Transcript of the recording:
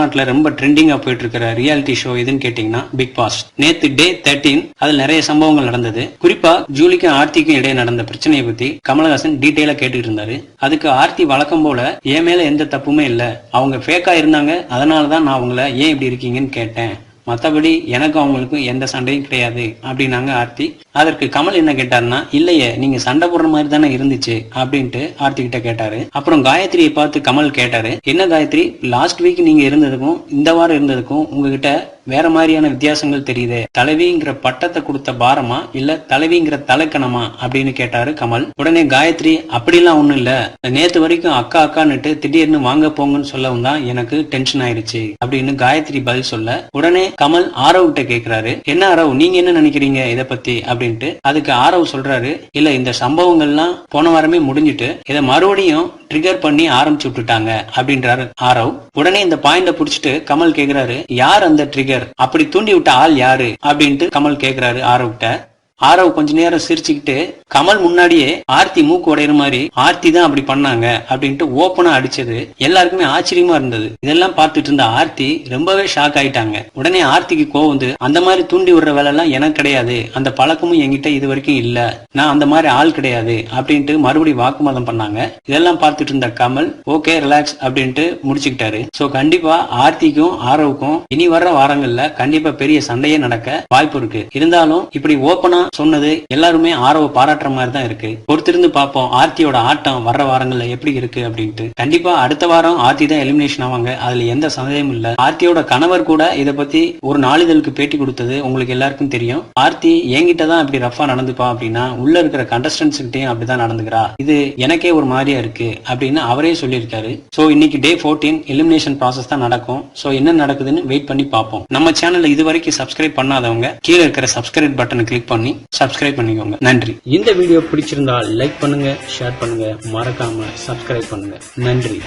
நாட்டுல ரொம்ப ட்ரெண்டிங்கா போயிட்டு இருக்கிற ரியாலிட்டி ஷோ எதுன்னு கேட்டீங்கன்னா பிக் பாஸ். நேத்து டே 13 அதுல நிறைய சம்பவங்கள் நடந்தது. குறிப்பா ஜூலிக்கும் ஆர்த்திக்கும் இடையே நடந்த பிரச்சனையை பத்தி கமலஹாசன் டீடைலா கேட்டுட்டு இருந்தாரு. அதுக்கு ஆர்த்தி வழக்கம் போல என் மேல எந்த தப்புமே இல்ல, அவங்க ஃபேக்கா இருந்தாங்க, அதனாலதான் நான் அவங்கள ஏன் இப்படி இருக்கீங்கன்னு கேட்டேன், மத்தபடி எனக்கும் அவங்களுக்கும் எந்த சண்டையும் கிடையாது அப்படின்னாங்க ஆர்த்தி. அதற்கு கமல் என்ன கேட்டாருன்னா, இல்லையே நீங்க சண்டை போடுற மாதிரி தானே இருந்துச்சு அப்படின்ட்டு ஆர்த்தி கிட்ட கேட்டாரு. அப்புறம் காயத்ரியை பார்த்து கமல் கேட்டாரு, என்ன காயத்ரி, லாஸ்ட் வீக் நீங்க இருந்ததுக்கும் இந்த வாரம் இருந்ததுக்கும் உங்ககிட்ட வேற மாதிரியான வித்தியாசங்கள் தெரியுது, தலைவிங்கிற பட்டத்தை கொடுத்த பாரமா இல்ல தலைவிங்கிற தலைக்கணமா அப்படின்னு கேட்டாரு கமல். உடனே காயத்ரி, அப்படிலாம் ஒண்ணும் இல்ல, நேத்து வரைக்கும் அக்கா அக்கான்னுட்டு திடீர்னு வாங்க போங்கன்னு சொல்லவும் தான் எனக்கு டென்ஷன் ஆயிடுச்சு அப்படின்னு காயத்ரி பதில் சொல்ல, உடனே கமல் ஆரவ் கிட்ட கேக்குறாரு, என்ன ஆரவ் நீங்க என்ன நினைக்கிறீங்க இத பத்தி அப்படின்ட்டு. அதுக்கு ஆரவ் சொல்றாரு, இல்ல இந்த சம்பவங்கள்லாம் போன வாரமே முடிஞ்சிட்டு இதை மறுபடியும் ட்ரிகர் பண்ணி ஆரம்பிச்சு விட்டுட்டாங்க அப்படின்றாரு ஆரவ். உடனே இந்த பாயிண்ட புடிச்சிட்டு கமல் கேக்குறாரு, யார் அந்த ட்ரிகர், அப்படி தூண்டி விட்ட ஆள் யாரு அப்படின்ட்டு கமல் கேக்குறாரு ஆரவ் கிட்ட. ஆரவ் கொஞ்ச நேரம் சிரிச்சுக்கிட்டு கமல் முன்னாடியே ஆர்த்தி மூக்கு உடையிற மாதிரி ஆர்த்தி தான் அப்படி பண்ணாங்க அப்படின்ட்டு ஓப்பனா அடிச்சது எல்லாருக்குமே ஆச்சரியமா இருந்தது. இதெல்லாம் பார்த்துட்டு இருந்த ஆர்த்தி ரொம்பவே ஷாக் ஆயிட்டாங்க. உடனே ஆர்த்திக்கு கோவம் வந்து, அந்த மாதிரி தூண்டி விடுற வேலை எல்லாம் எனக்கு கிடையாது, அந்த பழக்கமும் என்கிட்ட இது வரைக்கும் இல்ல, நான் அந்த மாதிரி ஆள் கிடையாது அப்படின்ட்டு மறுபடியும் வாக்குவாதம் பண்ணாங்க. இதெல்லாம் பார்த்துட்டு இருந்த கமல் ஓகே ரிலாக்ஸ் அப்படின்ட்டு முடிச்சுக்கிட்டாரு. சோ கண்டிப்பா ஆர்த்திக்கும் ஆரவுக்கும் இனி வர்ற வாரங்கள்ல கண்டிப்பா பெரிய சண்டையே நடக்க வாய்ப்பு இருக்கு. இருந்தாலும் இப்படி ஓப்பனா சொன்னது எல்லாருமே ஆரவ பாராட்டுற மாதிரி தான் இருக்கு. பொறுத்திருந்து பார்ப்போம் ஆர்த்தியோட ஆட்டம் வர்ற வாரங்கள்ல எப்படி இருக்கு அப்படின்ட்டு. கண்டிப்பா அடுத்த வாரம் ஆர்த்தி தான் எலிமினேஷன் ஆவாங்க, அதுல எந்த சந்தேகமும் இல்ல. ஆர்த்தியோட கணவர் கூட இத பத்தி ஒரு நாளிதழுக்கு பேட்டி கொடுத்தது உங்களுக்கு எல்லாருக்கும் தெரியும். ஆர்த்தி என்கிட்ட தான் இப்படி ரஃபா நடந்துப்பா அப்படின்னா உள்ள இருக்கிற கண்டஸ்டன்ஸ் கிட்டையும் அப்படிதான் நடந்துக்கிறா, இது எனக்கே ஒரு மாதிரியா இருக்கு அப்படின்னு அவரே சொல்லியிருக்காரு. சோ இன்னைக்கு டே 14 எலிமினேஷன் ப்ராசஸ் தான் நடக்கும். சோ என்ன நடக்குதுன்னு வெயிட் பண்ணி பார்ப்போம். நம்ம சேனல்ல இது வரைக்கும் சப்ஸ்கிரைப் பண்ணாதவங்க கீழே இருக்கிற சப்ஸ்கிரைப் பட்டனை கிளிக் பண்ணி சப்ஸ்கிரைப் பண்ணிக்கோங்க. நன்றி. இந்த வீடியோ பிடிச்சிருந்தா லைக் பண்ணுங்க, ஷேர் பண்ணுங்க, மறக்காம சப்ஸ்கிரைப் பண்ணுங்க. நன்றி.